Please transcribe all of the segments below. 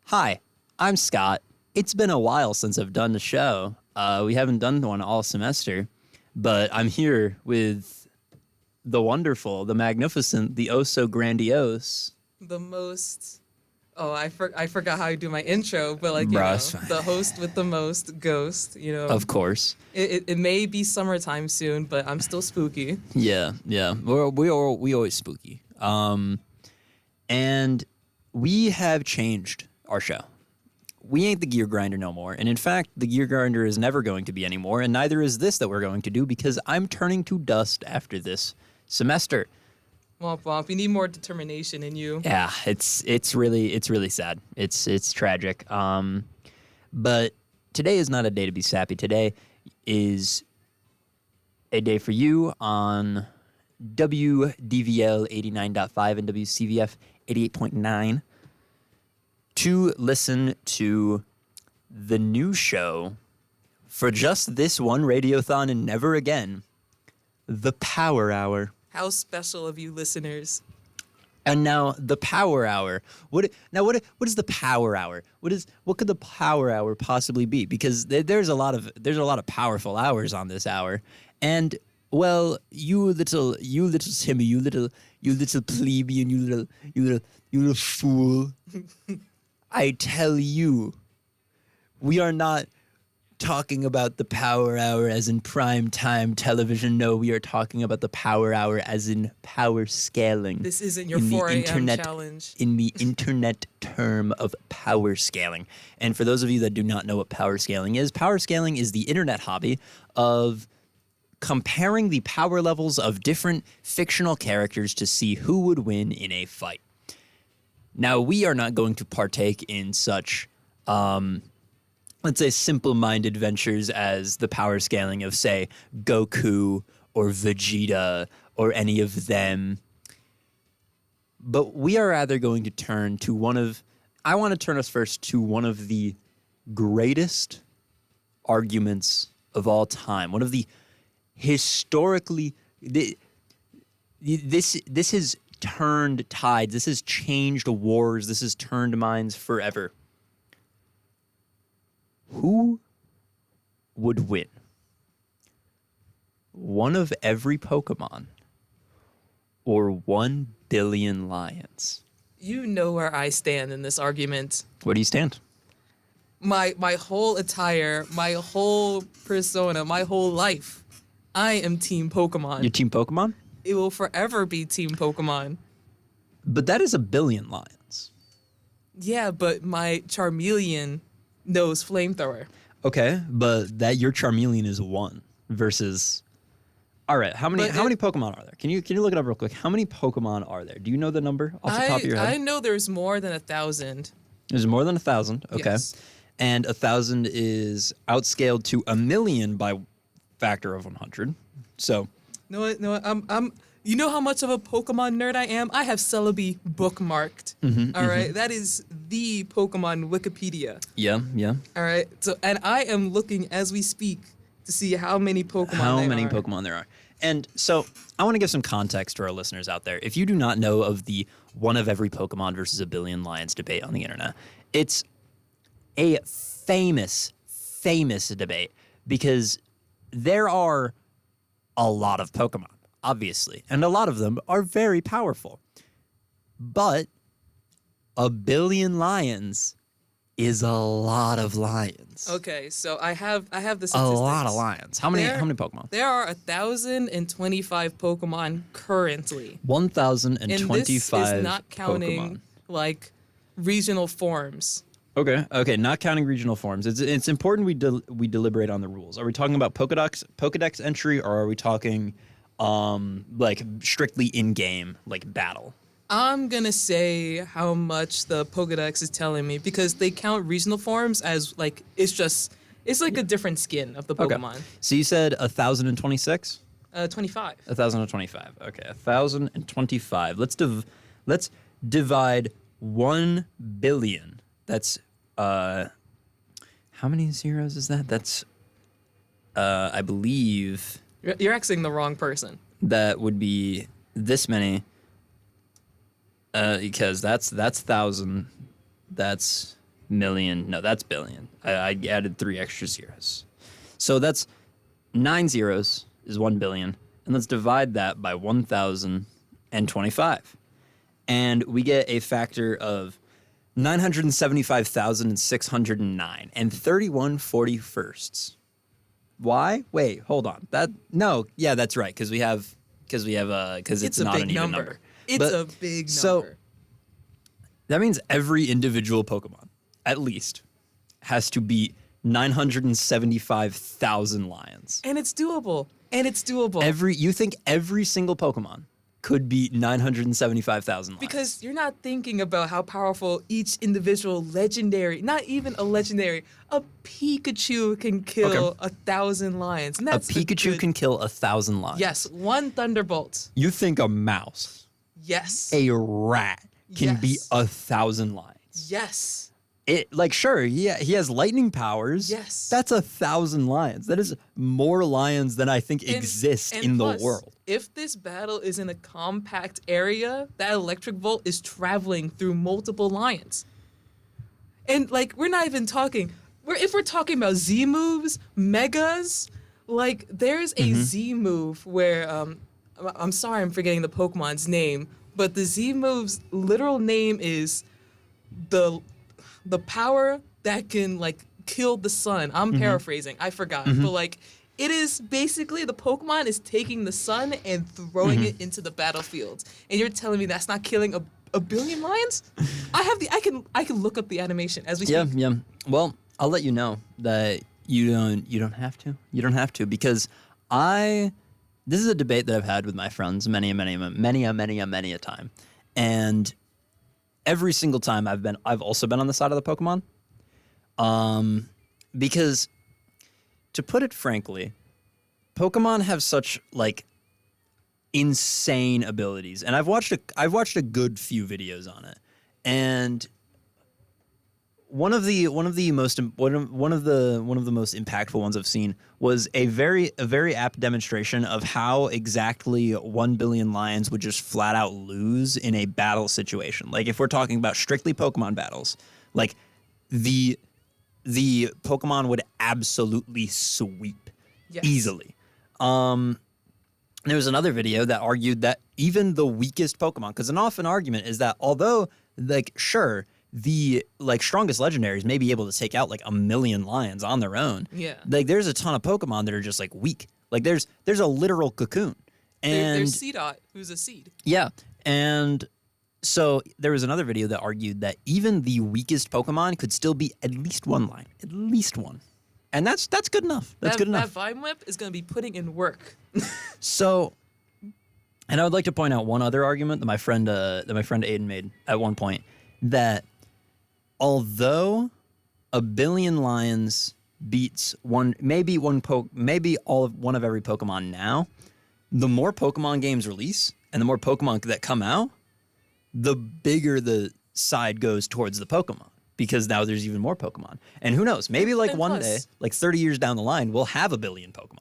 Hi, I'm Scott. It's been a while since I've done the show. We haven't done one all semester, but I'm here with the wonderful, the magnificent, the oh so grandiose. The most... Oh, I forgot how I do my intro, but Bruh, the host with the most, Ghost, Of course. It may be summertime soon, but I'm still spooky. Yeah. We always spooky. And we have changed our show. We ain't the Gear Grinder no more. And in fact, the Gear Grinder is never going to be anymore, and neither is this that we're going to do because I'm turning to dust after this semester. Womp womp. You need more determination in you. Yeah, it's really sad. It's tragic. But today is not a day to be sappy. Today is a day for you on WDVL 89.5 and WCVF 88.9 to listen to the new show for just this one Radiothon and never again, the Power Hour. How special of you listeners. And now the Power Hour. What is the Power Hour? What could the Power Hour possibly be? Because there's a lot of powerful hours on this hour. And well, you little Timmy, you little plebeian, you little fool. I tell you, we are not talking about the Power Hour as in prime time television. No, we are talking about the Power Hour as in power scaling. This isn't your 4 a.m. challenge. In the internet term of power scaling. And for those of you that do not know what power scaling is the internet hobby of comparing the power levels of different fictional characters to see who would win in a fight. Now, we are not going to partake in such, let's say, simple-minded ventures as the power scaling of, say, Goku or Vegeta or any of them. But we are rather going to turn to I want to turn us first to one of the greatest arguments of all time. One of the historically, this has turned tides. This has changed wars. This has turned minds forever. Who would win? One of every Pokemon or 1 billion lions? You know where I stand in this argument. Where do you stand? My whole attire, my whole persona, my whole life, I am Team Pokemon. You're Team Pokemon? It will forever be Team Pokemon. But that is 1 billion lions. Yeah, but my Charmeleon knows Flamethrower. Okay, but that your Charmeleon is 1 versus... All right, how many Pokemon are there? Can you look it up real quick? How many Pokemon are there? Do you know the number off the top of your head? I know there's more than 1,000. There's more than 1,000, okay. Yes. And 1,000 is outscaled to 1 million by factor of 100. So... No, I'm. You know how much of a Pokemon nerd I am? I have Celebi bookmarked. All right, that is the Pokemon Wikipedia. Yeah. All right, and I am looking as we speak to see how many Pokemon there are. And so I want to give some context to our listeners out there. If you do not know of the one of every Pokemon versus 1 billion lions debate on the internet, it's a famous debate because there are a lot of Pokemon, obviously, and a lot of them are very powerful. But 1 billion lions is a lot of lions. Okay, so I have the statistics. A lot of lions. How many Pokemon? There are 1,025 Pokemon currently. 1,025 and this is not counting Pokemon. Regional forms. Okay, not counting regional forms. It's important we deliberate on the rules. Are we talking about Pokedex entry, or are we talking strictly in-game, battle? I'm going to say how much the Pokedex is telling me because they count regional forms as it's like a different skin of the Pokemon. Okay. So you said 1,026? 25. 1,025. Okay, 1,025. Let's divide 1 billion. That's how many zeros is that? That's I believe you're asking the wrong person. That would be this many. Because that's 1,000. That's million. No, that's billion. I added 3 extra zeros. So that's 9 zeros is 1 billion. And let's divide that by 1,025. And we get a factor of 975,609 and 31/41. Why? Wait, hold on. Yeah, that's right. Because it's not an even number. It's a big number. So that means every individual Pokemon, at least, has to beat 975,000 lions. And it's doable. You think every single Pokemon could beat 975,000 lions? Because you're not thinking about how powerful each individual legendary, not even a legendary, a Pikachu can kill 1,000 lions. And that's a Pikachu can kill 1,000 lions. Yes, one Thunderbolt. You think a mouse, a rat, can beat 1,000 lions? Yes. Sure, he has lightning powers. Yes. That's 1,000 lions. That is more lions than I think exist in the world. If this battle is in a compact area, that electric volt is traveling through multiple lions. And we're not even talking. If we're talking about Z moves, megas, there's a Z move where I'm sorry, I'm forgetting the Pokemon's name, but the Z move's literal name is the power that can kill the sun. I'm paraphrasing. I forgot. But it is basically the Pokemon is taking the sun and throwing it into the battlefield. And you're telling me that's not killing a billion lions? I can look up the animation as we speak. Yeah. Well, I'll let you know that you don't have to. You don't have to, because this is a debate that I've had with my friends many a time. And every single time I've also been on the side of the Pokemon. Because to put it frankly, Pokemon have such insane abilities. And I've watched a good few videos on it. And one of the most impactful ones I've seen was a very apt demonstration of how exactly 1 billion lions would just flat out lose in a battle situation. If we're talking about strictly Pokemon battles, the Pokemon would absolutely sweep easily. There was another video that argued that even the weakest Pokemon, because an often argument is that although sure, the strongest legendaries may be able to take out 1 million lions on their own. Yeah. There's a ton of Pokemon that are just weak. There's a literal cocoon. And there's Seedot, who's a seed. Yeah. And so there was another video that argued that even the weakest Pokemon could still beat at least one lion. At least one. And that's good enough. That's good enough. That Vine Whip is going to be putting in work. So, and I would like to point out one other argument that my friend Aiden made at one point, that although 1 billion lions beats one of every Pokemon now, the more Pokemon games release and the more Pokemon that come out, the bigger the side goes towards the Pokemon, because now there's even more Pokemon. And who knows, maybe one day, 30 years down the line, we'll have 1 billion Pokemon.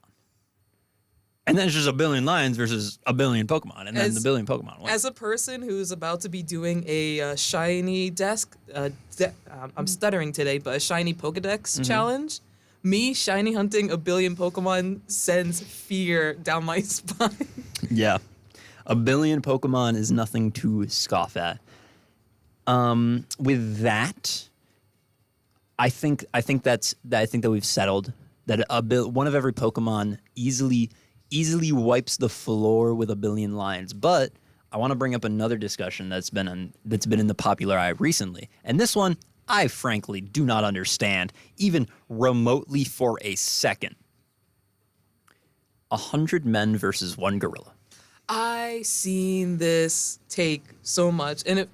And then it's just 1 billion lions versus 1 billion Pokemon, and then the billion Pokemon win. As a person who's about to be doing a shiny I'm stuttering today, but a shiny Pokedex challenge, me shiny hunting 1 billion Pokemon sends fear down my spine. Yeah. 1 billion Pokemon is nothing to scoff at. With that, I think that we've settled that one of every Pokemon easily wipes the floor with 1 billion lions. But I want to bring up another discussion that's been in the popular eye recently, and this one I frankly do not understand even remotely for a second. 100 men versus 1 gorilla. I seen this take so much, and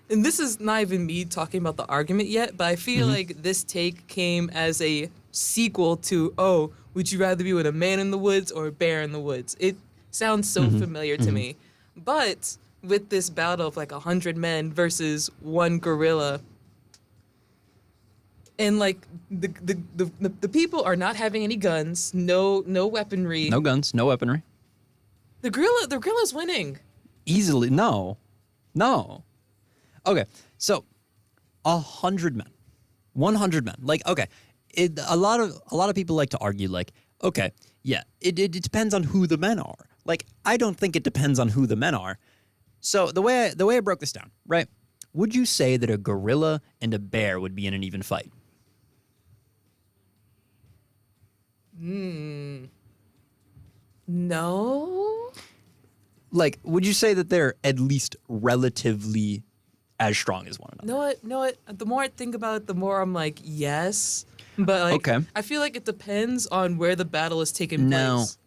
this is not even me talking about the argument yet, but I feel like this take came as a sequel to, would you rather be with a man in the woods or a bear in the woods? It sounds so familiar to me. But with this battle of 100 men versus 1 gorilla, and the people are not having any guns, no weaponry. No guns, no weaponry. The gorilla's winning. Easily. No. Okay, so 100 men. 100 men. Like, okay, a lot of people like to argue, like, okay, yeah, it depends on who the men are. Like, I don't think it depends on who the men are. So the way I broke this down, right? Would you say that a gorilla and a bear would be in an even fight? No. Like, would you say that they're at least relatively as strong as one another? Know what? The more I think about it, the more I'm like, yes. But like, Okay. I feel like it depends on where the battle is taking Now, place.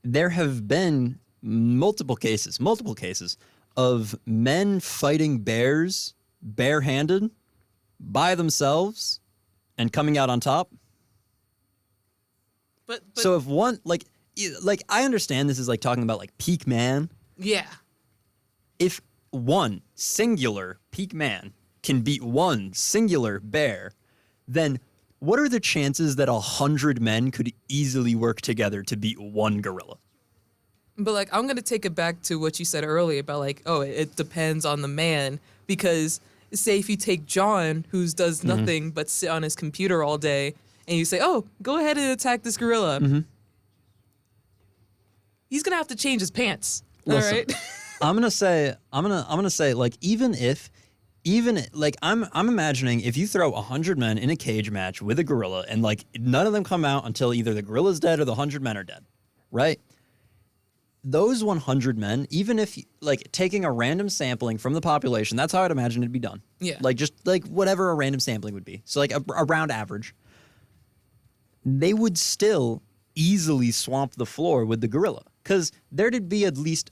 there have been multiple cases of men fighting bears barehanded by themselves and coming out on top. But So if one, like I understand this is like talking about like peak man. yeah. If one singular peak man can beat one singular bear, then what are the chances that 100 men could easily work together to beat one gorilla? But like, I'm gonna take it back to what you said earlier about like, oh, it depends on the man, because say if you take John, who does nothing but sit on his computer all day, and you say, oh, go ahead and attack this gorilla, he's gonna have to change his pants. Listen, all right. I'm gonna say like even like I'm imagining if you throw 100 men in a cage match with a gorilla and like none of them come out until either the gorilla's dead or the 100 men are dead, right? Those 100 men, even if like taking a random sampling from the population, that's how I'd imagine it'd be done. Yeah. Like just like whatever a random sampling would be. So like a round average. They would still easily swamp the floor with the gorilla. Because there'd be at least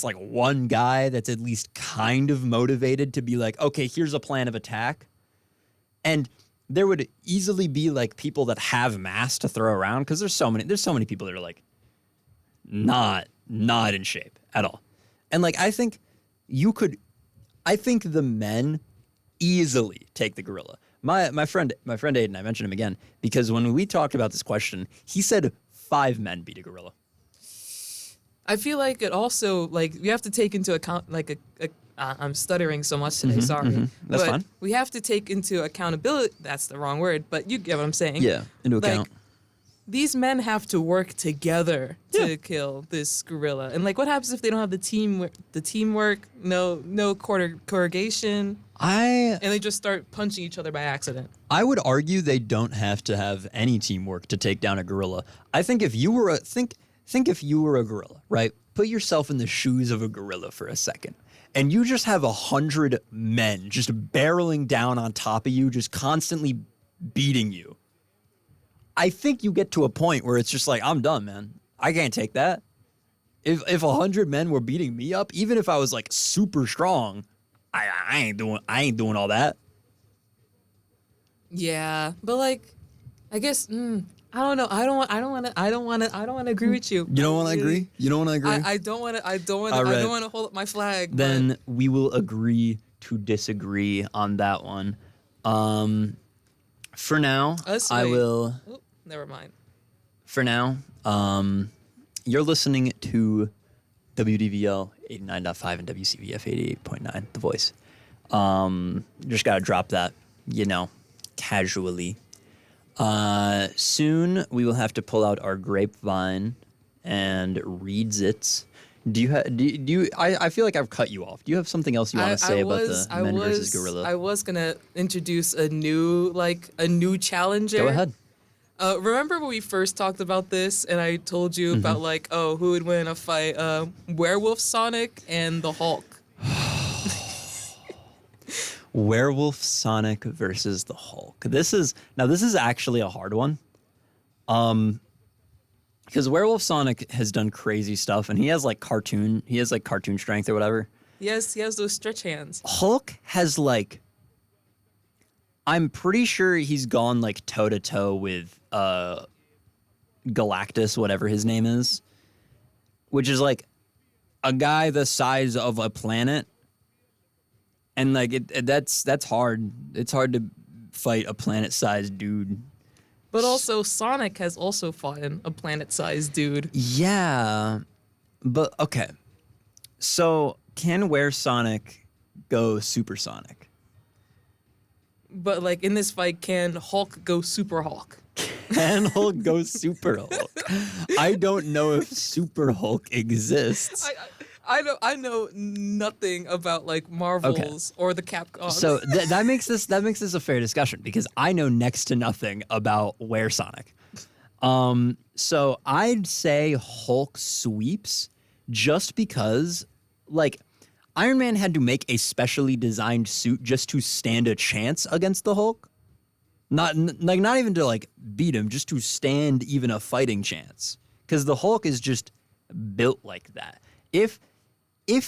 like one guy that's at least kind of motivated to be like, okay, here's a plan of attack. And there would easily be like people that have mass to throw around, because there's so many people that are like not in shape at all. And like I think the men easily take the gorilla. My friend Aiden, I mentioned him again, because when we talked about this question, he said 5 men beat a gorilla. I feel like it also, like, we have to take into account, like, I'm stuttering so much today, sorry. That's but fine. We have to take into accountability, that's the wrong word, but you get what I'm saying. Yeah, into account. Like, these men have to work together to kill this gorilla. And, like, what happens if they don't have the teamwork, no coordination, and they just start punching each other by accident? I would argue they don't have to have any teamwork to take down a gorilla. I think if you were Think if you were a gorilla, right? Put yourself in the shoes of a gorilla for a second. And you just have 100 men just barreling down on top of you, just constantly beating you. I think you get to a point where it's just like, I'm done, man. I can't take that. If 100 men were beating me up, even if I was like super strong, I ain't doing all that. Yeah, but like, I guess I don't know. I don't want to agree with you. You don't want to agree? You don't want to agree? I don't want to. I don't want to hold up my flag. Then we will agree to disagree on that one. For now, I will. Oop, never mind. For now, you're listening to WDVL 89.5 and WCVF 88.9, The Voice. Just gotta drop that, casually. Soon we will have to pull out our grapevine and read it. I feel like I've cut you off. Do you have something else you want to say about the men versus gorilla? I was gonna introduce a new challenger. Go ahead. Remember when we first talked about this and I told you about who would win a fight, Werewolf Sonic and the Hulk? Werewolf Sonic versus the Hulk. This is actually a hard one. Because Werewolf Sonic has done crazy stuff and he has cartoon strength or whatever. Yes, he has those stretch hands. Hulk has I'm pretty sure he's gone toe to toe with Galactus, whatever his name is, which is a guy the size of a planet. And that's hard. It's hard to fight a planet-sized dude. But also, Sonic has also fought a planet-sized dude. Yeah, but okay. So can Sonic go supersonic? But like in this fight, can Hulk go Super Hulk? Can Hulk go Super Hulk? I don't know if Super Hulk exists. I know nothing about like Marvels or the Capcom. So that makes this a fair discussion because I know next to nothing about Were Sonic. So I'd say Hulk sweeps just because like Iron Man had to make a specially designed suit just to stand a chance against the Hulk. Not even to like beat him, just to stand even a fighting chance. Because the Hulk is just built like that. If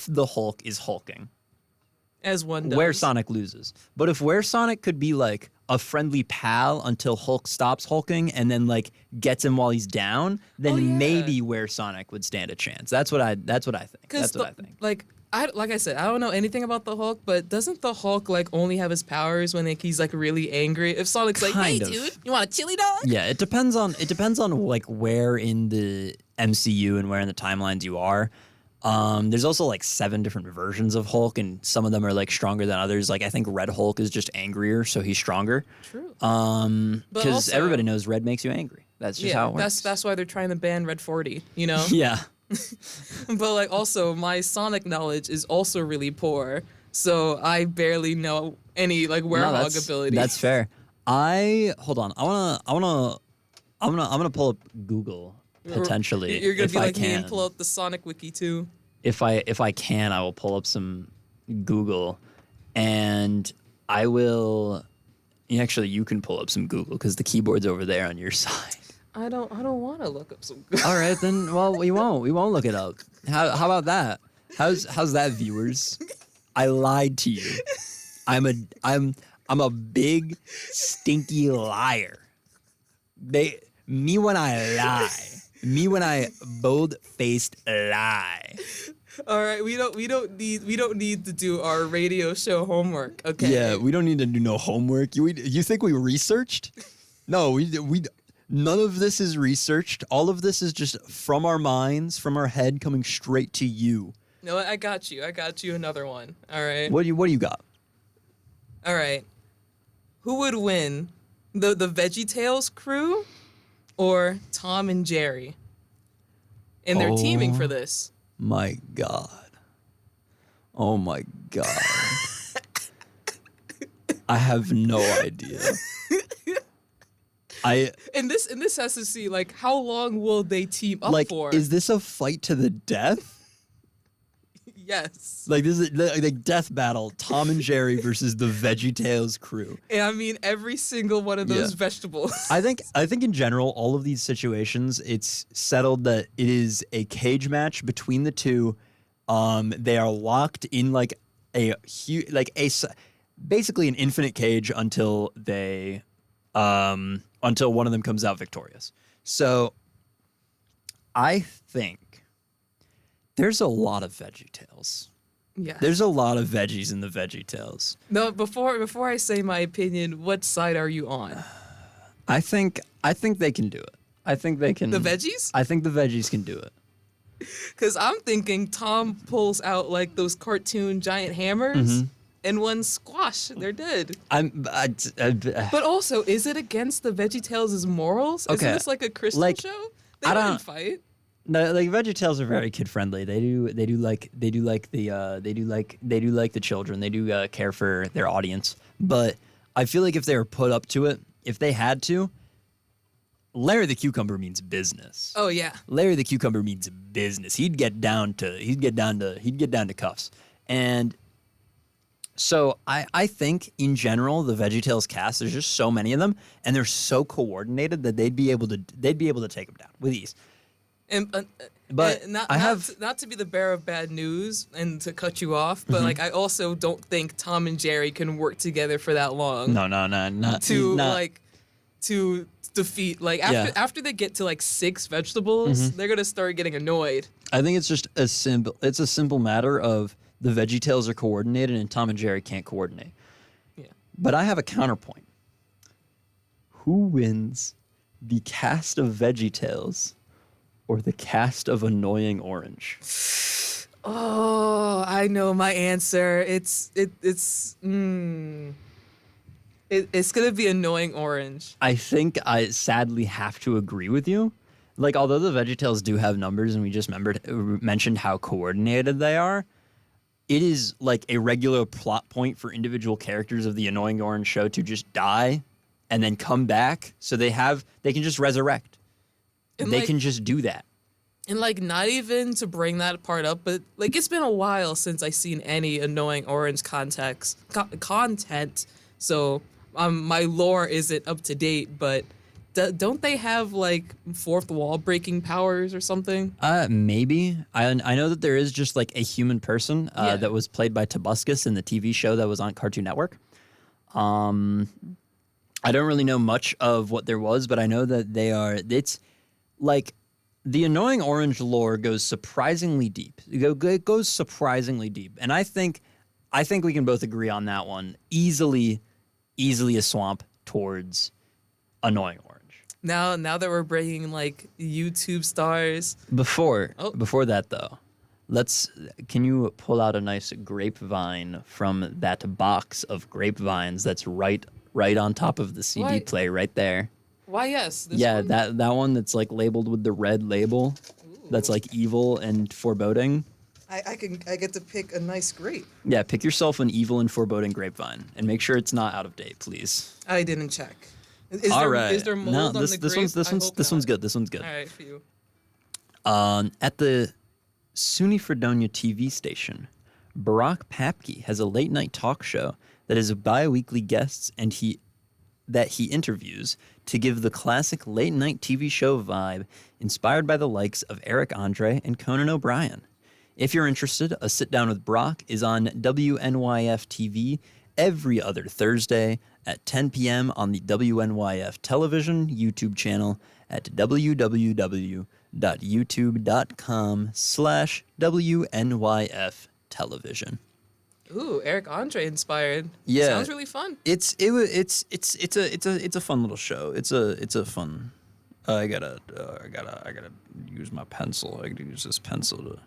the Hulk is hulking, as one does, Were Sonic loses. But if Were Sonic could be like a friendly pal until Hulk stops hulking and then like gets him while he's down, then maybe Were Sonic would stand a chance. That's what I think. That's what I think. Like I said, I don't know anything about the Hulk, but doesn't the Hulk like only have his powers when he's like really angry? If Sonic's like, "Hey, dude, you want a chili dog?" Yeah, it depends on like where in the MCU and where in the timelines you are. There's also like 7 different versions of Hulk, and some of them are like stronger than others. Like I think Red Hulk is just angrier, so he's stronger. True. Because everybody knows red makes you angry. That's just how it works. That's why they're trying to ban Red 40. You know. Yeah. But like also my Sonic knowledge is also really poor, so I barely know any like werewolf abilities. That's fair. Hold on. I'm gonna pull up Google potentially. You're gonna be like me and can. pull up the Sonic wiki too. If I can, I will pull up some Google, and I will. Actually, you can pull up some Google because the keyboard's over there on your side. I don't want to look up some. All right, then. Well, we won't look it up. How about that? How's that, viewers? I lied to you. I'm a big stinky liar. Me when I lie. Me when I bold-faced lie. All right, we don't need to do our radio show homework. Okay. Yeah, we don't need to do no homework. You think we researched? No, we. None of this is researched. All of this is just from our minds, from our head, coming straight to you. No, I got you. I got you another one. All right. What do you got? All right. Who would win, the VeggieTales crew, or Tom and Jerry? And they're teaming for this. My God. Oh my God. I have no idea. And this has to see like how long will they team up for? Is this a fight to the death? Yes. Like this is like death battle, Tom and Jerry versus the VeggieTales crew. And I mean every single one of those vegetables. I think in general, all of these situations, it's settled that it is a cage match between the two. They are locked in like a huge, basically an infinite cage until one of them comes out victorious. So I think there's a lot of VeggieTales. Yeah. There's a lot of veggies in the VeggieTales. No, before I say my opinion, what side are you on? I think they can do it. I think they can. The veggies? I think the veggies can do it. Because I'm thinking Tom pulls out like those cartoon giant hammers. And one squash, they're dead. But also, is it against the VeggieTales' morals? Okay. Isn't this like a Christian show? They don't fight. No, like VeggieTales are very kid friendly. They do like the children. They do care for their audience. But I feel like if they were put up to it, if they had to, Larry the Cucumber means business. Oh yeah. Larry the Cucumber means business. He'd get down to cuffs. And so I think in general the VeggieTales cast, there's just so many of them, and they're so coordinated that they'd be able to take them down with ease. But not to be the bearer of bad news and to cut you off, but like I also don't think Tom and Jerry can work together for that long. No, to defeat after they get to like 6 vegetables, they're gonna start getting annoyed. I think it's just a simple matter of the VeggieTales are coordinated and Tom and Jerry can't coordinate. Yeah. But I have a counterpoint. Who wins, the cast of VeggieTales or the cast of Annoying Orange? Oh, I know my answer. It's It's gonna be annoying orange. I think I sadly have to agree with you. Like, although the VeggieTales do have numbers, and we just mentioned how coordinated they are, it is like a regular plot point for individual characters of the Annoying Orange show to just die and then come back. So they can just resurrect. And they like, can just do that. And like, not even to bring that part up, but like, it's been a while since I've seen any Annoying Orange content. So my lore isn't up to date, but don't they have like fourth wall breaking powers or something? Maybe. I know that there is just like a human person that was played by Tobuscus in the TV show that was on Cartoon Network. I don't really know much of what there was, but I know that it's like the Annoying Orange lore goes surprisingly deep. It goes surprisingly deep. And I think we can both agree on that one. Easily a swamp towards Annoying Orange. Now that we're bringing like YouTube stars. Before that though, can you pull out a nice grapevine from that box of grapevines that's right on top of the CD player right there? Why, yes. One? that one that's like labeled with the red label. Ooh. That's like evil and foreboding. I get to pick a nice grape. Yeah, pick yourself an evil and foreboding grapevine and make sure it's not out of date, please. I didn't check. Is there mold on the grape? This one's good. This one's good. All right, for you. At the SUNY Fredonia TV station, Barack Papke has a late-night talk show that is bi-weekly guests and he interviews to give the classic late-night TV show vibe inspired by the likes of Eric Andre and Conan O'Brien. If you're interested, a sit-down with Brock is on WNYF TV every other Thursday at 10 p.m. on the WNYF television YouTube channel at www.youtube.com/WNYF television. Ooh, Eric Andre inspired. Yeah, sounds really fun. It's a fun little show. It's a fun. I gotta use my pencil. I gotta use this pencil to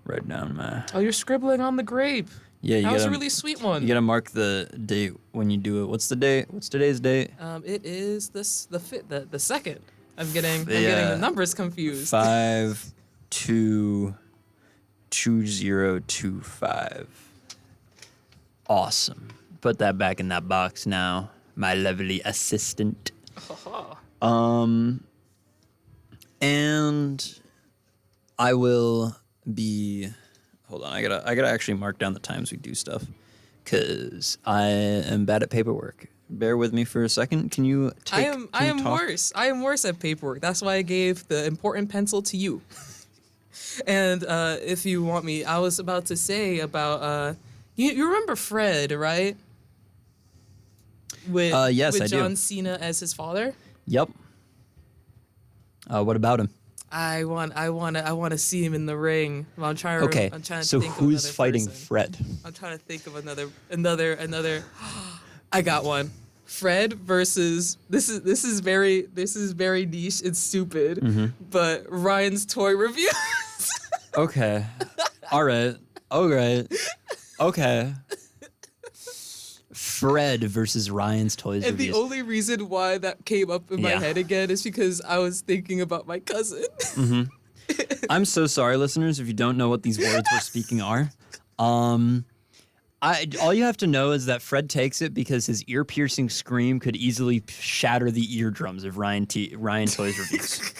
write down my. Oh, you're scribbling on the grape. Yeah, that was a really sweet one. You gotta mark the date when you do it. What's the date? What's today's date? It is the second. I'm getting the numbers confused. 5/2/2025. Awesome. Put that back in that box now, my lovely assistant. And I will be. Hold on, I gotta actually mark down the times we do stuff, cause I am bad at paperwork. Bear with me for a second. Can you take? I am worse. I am worse at paperwork. That's why I gave the important pencil to you. And if you want me, I was about to say about you remember Fred, right? Yes, I do. With John Cena as his father. Yep. What about him? I want to see him in the ring. I'm trying to so think who's of fighting person. Fred? I'm trying to think of another. I got one. Fred versus this is very niche and stupid, but Ryan's toy reviews. Okay. All right. Okay. Fred versus Ryan's Toys And Reviews. the only reason why that came up in my head again is because I was thinking about my cousin. I'm so sorry, listeners, if you don't know what these words we're speaking are. All you have to know is that Fred takes it because his ear-piercing scream could easily shatter the eardrums of Ryan Toys Reviews.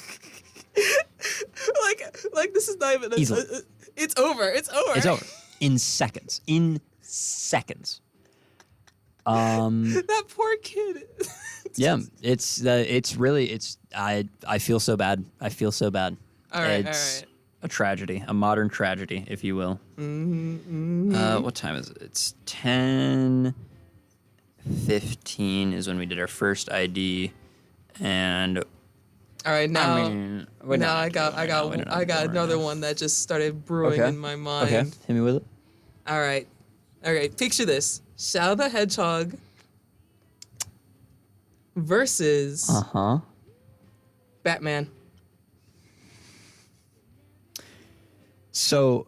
like this is not even. It's over. It's over. In seconds. That poor kid. Yeah, it's really I feel so bad. All right. A tragedy, a modern tragedy, if you will. What time is it? It's 10:15 is when we did our first ID, and all right now. I got another one that just started brewing in my mind. Okay, hit me with it. All right. Picture this: Shadow the Hedgehog versus Batman. So,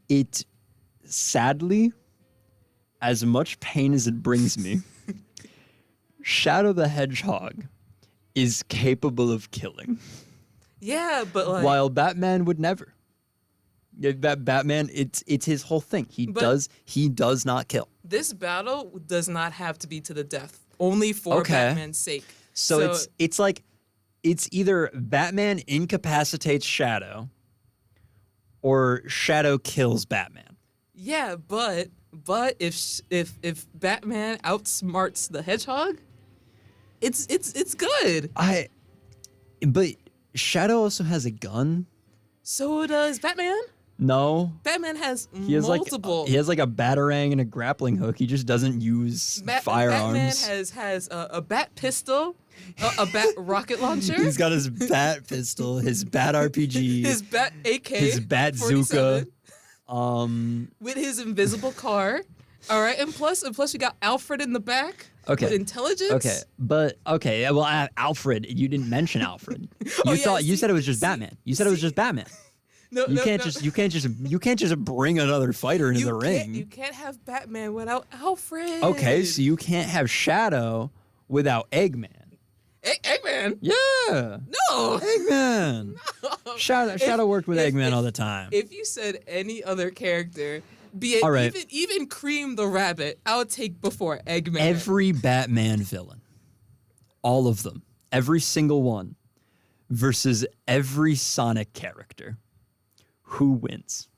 it sadly, as much pain as it brings me, Shadow the Hedgehog is capable of killing, Yeah, but like, while Batman would never. Yeah, Batman, it's his whole thing. He does not kill. this battle does not have to be to the death, only for Okay. Batman's sake. So it's like it's either Batman incapacitates Shadow or Shadow kills Batman. Yeah, but if Batman outsmarts the Hedgehog, it's good. But Shadow also has a gun. So does Batman. No. Batman has He has multiple. he has like a batarang and a grappling hook. He just doesn't use firearms. Batman has a bat pistol, a bat rocket launcher. He's got his bat pistol, his bat RPG, his bat AK, his bat Zuka, with his invisible car. All right, and plus we got Alfred in the back. Okay. With intelligence. Okay. Well, Alfred, you didn't mention Alfred. You said it was just Batman. You said it was just Batman. No, you can't just bring another fighter into the ring. You can't have Batman without Alfred. Okay, so you can't have Shadow without Eggman. Eggman? Yeah. No. Eggman. No. Shadow worked with Eggman all the time. If you said any other character, be it All right. even Cream the Rabbit, I would take before Eggman. Every Batman villain, all of them, every single one, versus every Sonic character. Who wins?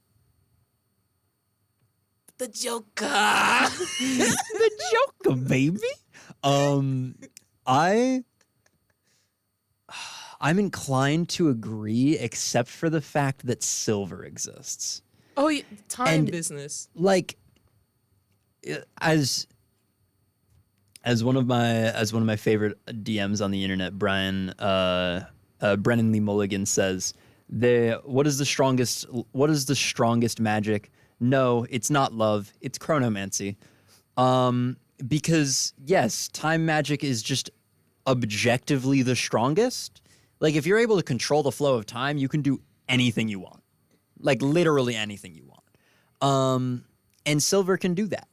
The Joker. The Joker, baby. I'm inclined to agree, except for the fact that Silver exists. Oh, yeah, time And, business. Like, as one of my favorite DMs on the internet, Brennan Lee Mulligan says, what is the strongest magic? No, it's not love, it's chronomancy. Because yes, time magic is just objectively the strongest. Like, if you're able to control the flow of time, you can do anything you want. Like, literally anything you want. And Silver can do that,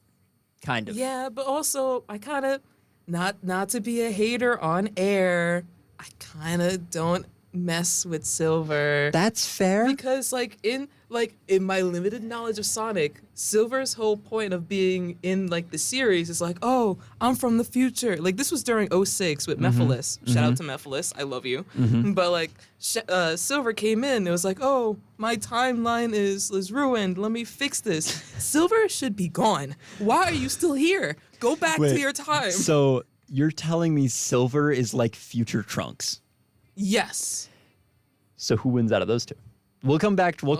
kind of. Yeah, but also I kind of not to be a hater on air. I kind of don't mess with Silver. That's fair. Because in my limited knowledge of Sonic, Silver's whole point of being in like the series is like, oh, I'm from the future. Like, this was during 06 with Mephiles. Shout out to Mephiles, I love you. But like Silver came in, it was like, oh, my timeline is ruined. Let me fix this. Silver should be gone. Why are you still here? Go back to your time. So you're telling me Silver is like future Trunks? Yes. So who wins out of those two? We'll come back to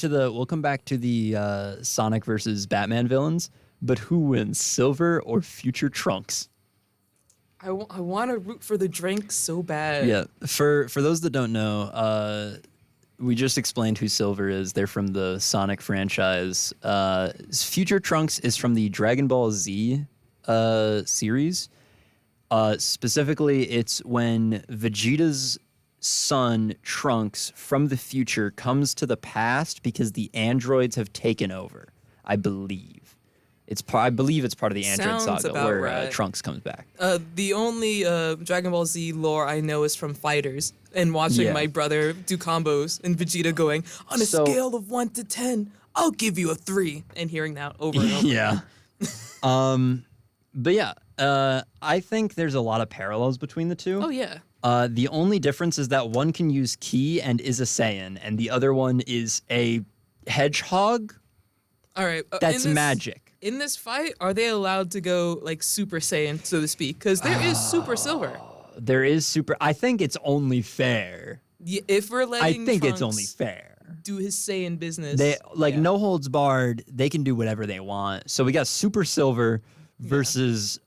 the Sonic versus Batman villains, but who wins, Silver or future Trunks? I want to root for the drink so bad. Yeah. For those that don't know, we just explained who Silver is. They're from the Sonic franchise. Future Trunks is from the Dragon Ball Z series. Specifically, it's when Vegeta's son, Trunks, from the future comes to the past because the androids have taken over. I believe it's part of the Android Sounds saga about where right. Trunks comes back. The only Dragon Ball Z lore I know is from Fighters and watching my brother do combos and Vegeta going, on a scale of 1 to 10, I'll give you a 3, and hearing that over and over. Yeah. But yeah, I think there's a lot of parallels between the two. Oh, yeah. The only difference is that one can use Ki and is a Saiyan, and the other one is a hedgehog. All right. That's magic. In this fight, are they allowed to go like Super Saiyan, so to speak? Because there is Super Silver. There is Super. I think it's only fair. Yeah, if we're letting It's Trunks only fair. do his Saiyan business. They no holds barred. They can do whatever they want. So we got Super Silver versus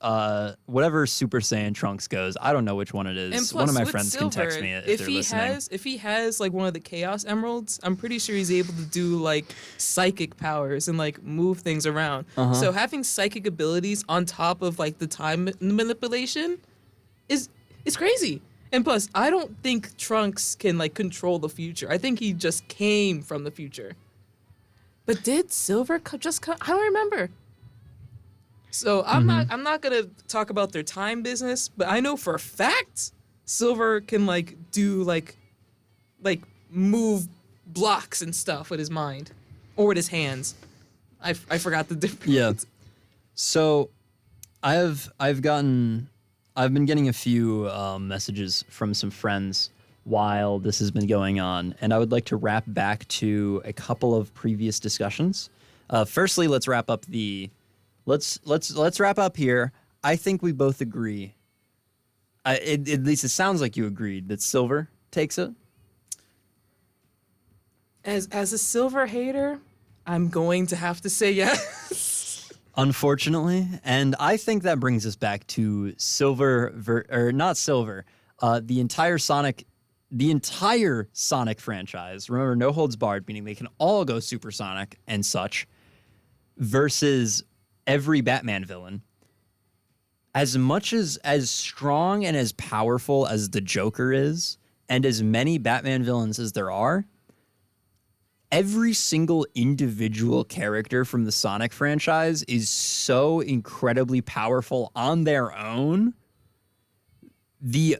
whatever Super Saiyan Trunks goes. I don't know which one it is. And plus, one of my with friends Silver, can text me if they're listening. If he has like one of the Chaos Emeralds, I'm pretty sure he's able to do like psychic powers and like move things around. So having psychic abilities on top of like the time manipulation is crazy. And plus, I don't think Trunks can like control the future. I think he just came from the future. But did Silver just come? I don't remember. So I'm not gonna talk about their time business, but I know for a fact Silver can do move blocks and stuff with his mind or with his hands. I forgot the difference. Yeah. So I've been getting a few messages from some friends while this has been going on, and I would like to wrap back to a couple of previous discussions. Firstly, let's wrap up let's wrap up here. I think we both agree. At least it sounds like you agreed that Silver takes it. As a Silver hater, I'm going to have to say yes. Unfortunately, and I think that brings us back to not Silver, the entire Sonic franchise. Remember, no holds barred, meaning they can all go supersonic and such, versus every Batman villain. As much as strong and as powerful as the Joker is, and as many Batman villains as there are, every single individual character from the Sonic franchise is so incredibly powerful on their own. The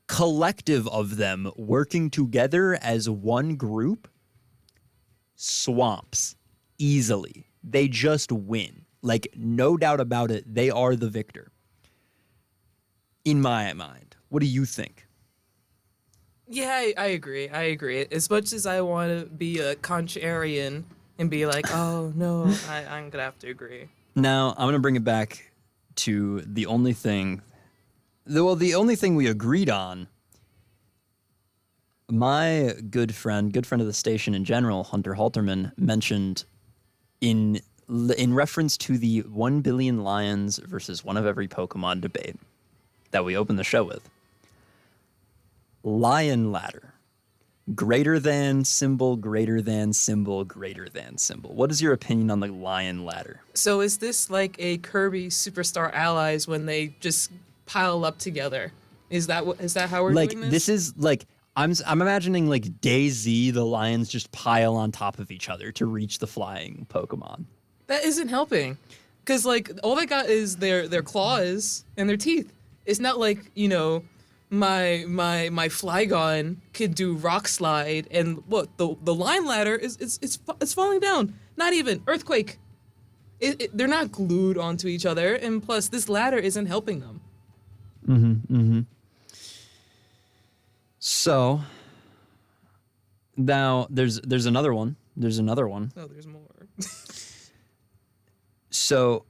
collective of them working together as one group swamps easily. They just win. No doubt about it, they are the victor. In my mind. What do you think? Yeah, I agree. As much as I want to be a contrarian and be like, oh, no, I'm going to have to agree. Now, I'm going to bring it back to the only thing we agreed on. My good friend of the station in general, Hunter Halterman, mentioned in reference to the 1 billion lions versus one of every Pokemon debate that we opened the show with. Lion ladder. Greater than symbol, greater than symbol, greater than symbol. What is your opinion on the lion ladder? So is this like a Kirby Superstar Allies when they just pile up together? Is that how we're doing this? This is I'm imagining DayZ, the lions just pile on top of each other to reach the flying Pokemon. That isn't helping. Because all they got is their claws and their teeth. It's not my Flygon could do rock slide, and look, the line ladder it's falling down. Not even earthquake. They're not glued onto each other, and plus this ladder isn't helping them. So now there's another one. There's another one. Oh, there's more. So,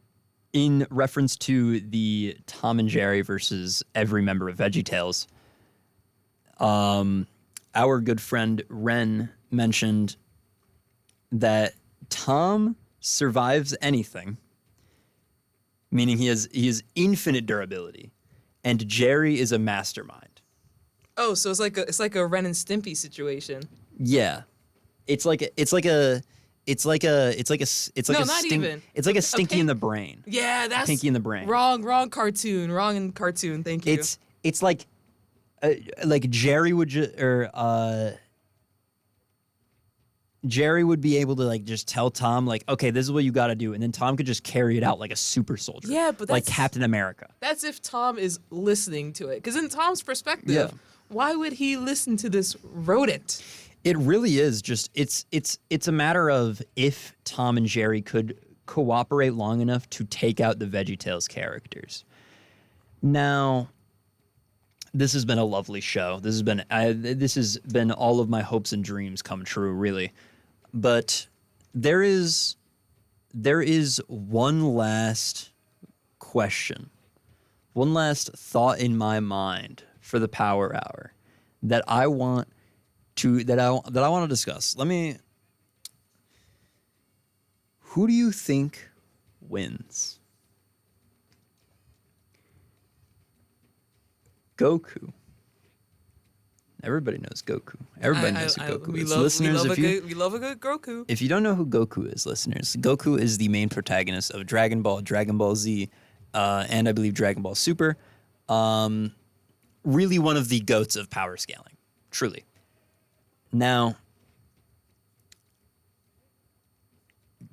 in reference to the Tom and Jerry versus every member of VeggieTales, our good friend Ren mentioned that Tom survives anything, meaning he has infinite durability, and Jerry is a mastermind. Oh, so it's like a Ren and Stimpy situation. Yeah, it's like a Stinky in the Brain. Yeah, that's Pinky in the Brain. Wrong cartoon. Thank you. It's like Jerry would Jerry would be able to just tell Tom okay, this is what you got to do, and then Tom could just carry it out like a super soldier. Yeah, but that's like Captain America. That's if Tom is listening to it, because in Tom's perspective, why would he listen to this rodent? It really is just it's a matter of if Tom and Jerry could cooperate long enough to take out the VeggieTales characters. Now, this has been a lovely show. This has been all of my hopes and dreams come true, really. But there is one last question, one last thought in my mind for the Power Hour that I want to discuss. Who do you think wins? Goku. Everybody knows Goku. Everybody knows who Goku is. We love a good Goku. If you don't know who Goku is, listeners, Goku is the main protagonist of Dragon Ball, Dragon Ball Z, and I believe Dragon Ball Super. Really one of the goats of power scaling. Truly. Now,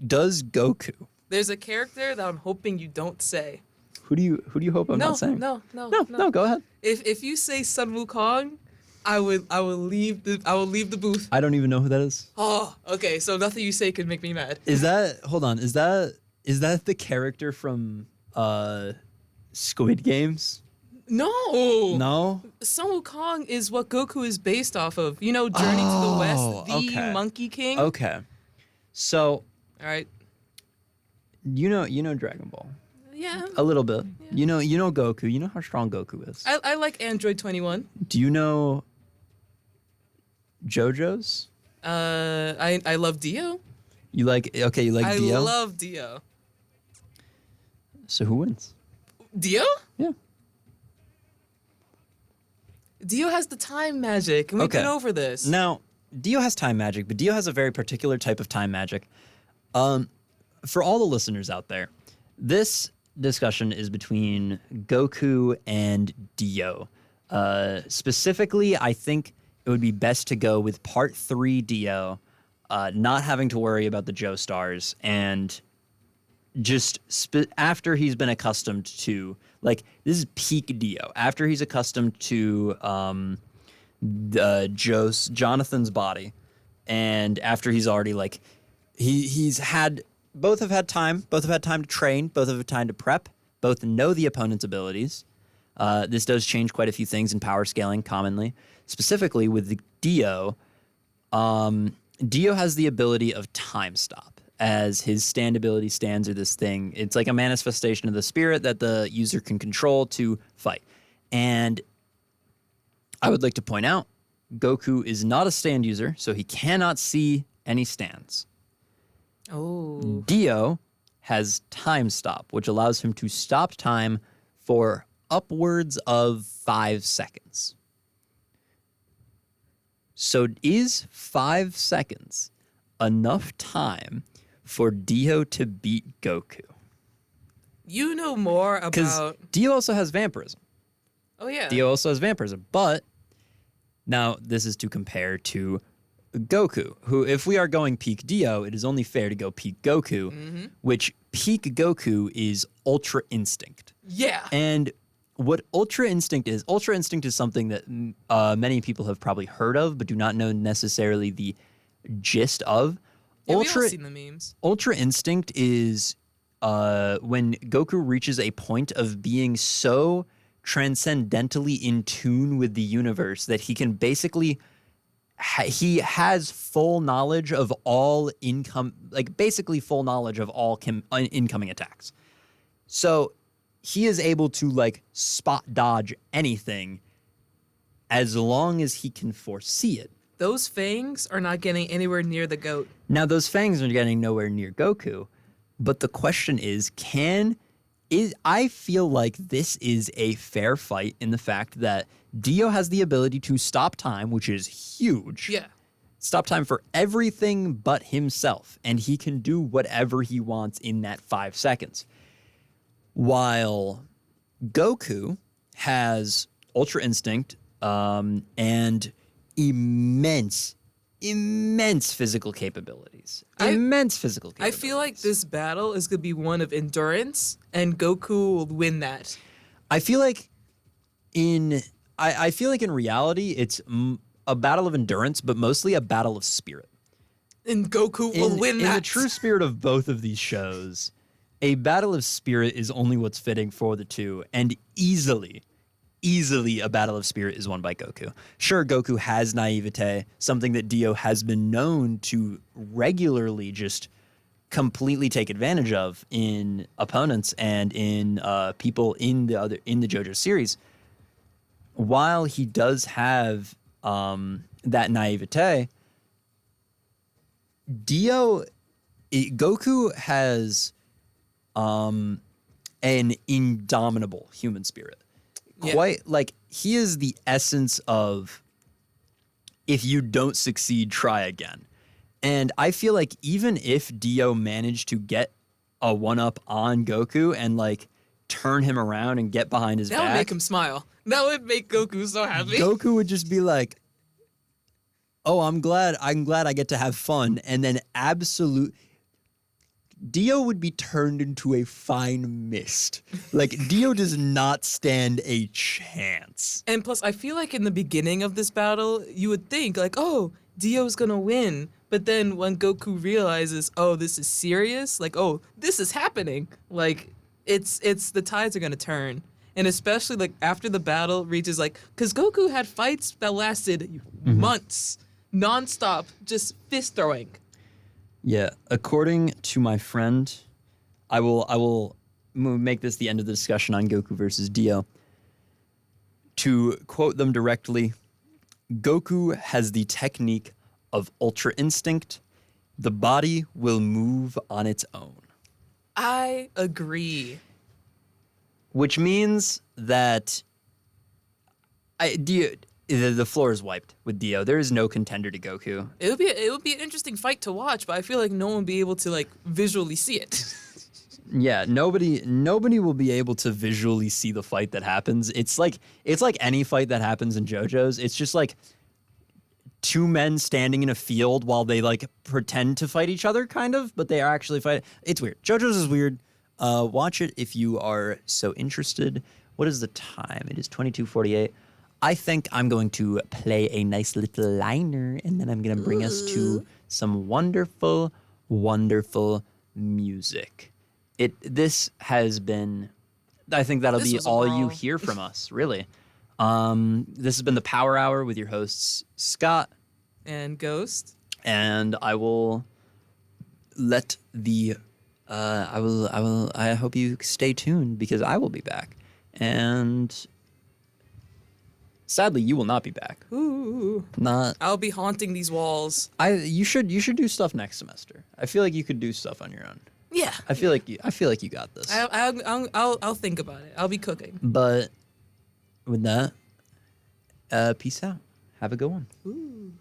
does Goku, There's a character that I'm hoping you don't say. Who do you hope I'm not saying? No. Go ahead. If you say Sun Wukong, I will leave the booth. I don't even know who that is. Oh, okay. So nothing you say could make me mad. Is that the character from Squid Games? No. Sun Wukong is what Goku is based off of. You know, Journey to the West, the Monkey King. Okay. So. All right. You know Dragon Ball. Yeah. A little bit. Yeah. You know Goku. You know how strong Goku is. I like Android 21. Do you know JoJo's? I love Dio. You like Dio? I love Dio. So who wins? Dio? Yeah. Dio has the time magic, and we've been over this. Now, Dio has time magic, but Dio has a very particular type of time magic. For all the listeners out there, this discussion is between Goku and Dio. Specifically, I think it would be best to go with Part 3 Dio, not having to worry about the Joestars, and just after he's been accustomed to, like, this is peak Dio. After he's accustomed to Jonathan's body, and after he's already, like, he's had... Both have had time to train, both have had time to prep, both know the opponent's abilities. This does change quite a few things in power scaling commonly. Specifically with the Dio, Dio has the ability of time stop, as his stand ability stands are this thing. It's like a manifestation of the spirit that the user can control to fight. And I would like to point out, Goku is not a stand user, so he cannot see any stands. Oh. Dio has time stop, which allows him to stop time for upwards of 5 seconds. So is 5 seconds enough time for Dio to beat Goku? You know more about... Because Dio also has vampirism. Oh, yeah. Dio also has vampirism, but now this is to compare to Goku, who, if we are going peak Dio, it is only fair to go peak Goku, which peak Goku is Ultra Instinct. Yeah. And what Ultra Instinct is something that many people have probably heard of, but do not know necessarily the gist of. Yeah, we've all seen the memes. Ultra Instinct is when Goku reaches a point of being so transcendentally in tune with the universe that he can basically... he has full knowledge of all basically full knowledge of all incoming attacks. So he is able to, like, spot dodge anything as long as he can foresee it. Those fangs are not getting anywhere near the goat. Now, those fangs are getting nowhere near Goku, but the question is, I feel like this is a fair fight in the fact that Dio has the ability to stop time, which is huge. Yeah. Stop time for everything but himself, and he can do whatever he wants in that 5 seconds. While Goku has Ultra Instinct and immense physical capabilities. I feel like this battle is going to be one of endurance, and Goku will win that. I feel like in reality, it's a battle of endurance, but mostly a battle of spirit. And Goku will win that. In the true spirit of both of these shows, a battle of spirit is only what's fitting for the two, and easily a battle of spirit is won by Goku. Sure, Goku has naivete, something that Dio has been known to regularly just completely take advantage of in opponents and in people in the JoJo series. While he does have that naivete, Goku has an indomitable human spirit. Yeah. Quite, like, he is the essence of, if you don't succeed, try again. And I feel like even if Dio managed to get a one-up on Goku and, like, turn him around and get behind his back... That would make him smile. That would make Goku so happy. Goku would just be like, oh, I'm glad I get to have fun. And then Dio would be turned into a fine mist. Like, Dio does not stand a chance. And plus, I feel like in the beginning of this battle, you would think, like, oh, Dio's gonna win. But then when Goku realizes, oh, this is serious, like, oh, this is happening, like, it's the tides are gonna turn. And especially, like, after the battle reaches, like, because Goku had fights that lasted months, nonstop, just fist throwing. Yeah, according to my friend, I will make this the end of the discussion on Goku versus Dio. To quote them directly, Goku has the technique of Ultra Instinct. The body will move on its own. I agree. Which means that the floor is wiped with Dio. There is no contender to Goku. It would be an interesting fight to watch, but I feel like no one would be able to like visually see it. Yeah, nobody will be able to visually see the fight that happens. It's like any fight that happens in JoJo's. It's just like two men standing in a field while they like pretend to fight each other, kind of, but they are actually fighting. It's weird. JoJo's is weird. Watch it if you are so interested. What is the time? It is 22:48. I think I'm going to play a nice little liner, and then I'm going to bring us to some wonderful, wonderful music. This has been, I think that'll be all you hear from us, really. This has been the Power Hour with your hosts, Scott. And Ghost. And I will let the, I hope you stay tuned because I will be back. And sadly, you will not be back. Ooh. I'll be haunting these walls. You should do stuff next semester. I feel like you could do stuff on your own. Yeah. I feel like you got this. I'll think about it. I'll be cooking. But with that, peace out. Have a good one. Ooh.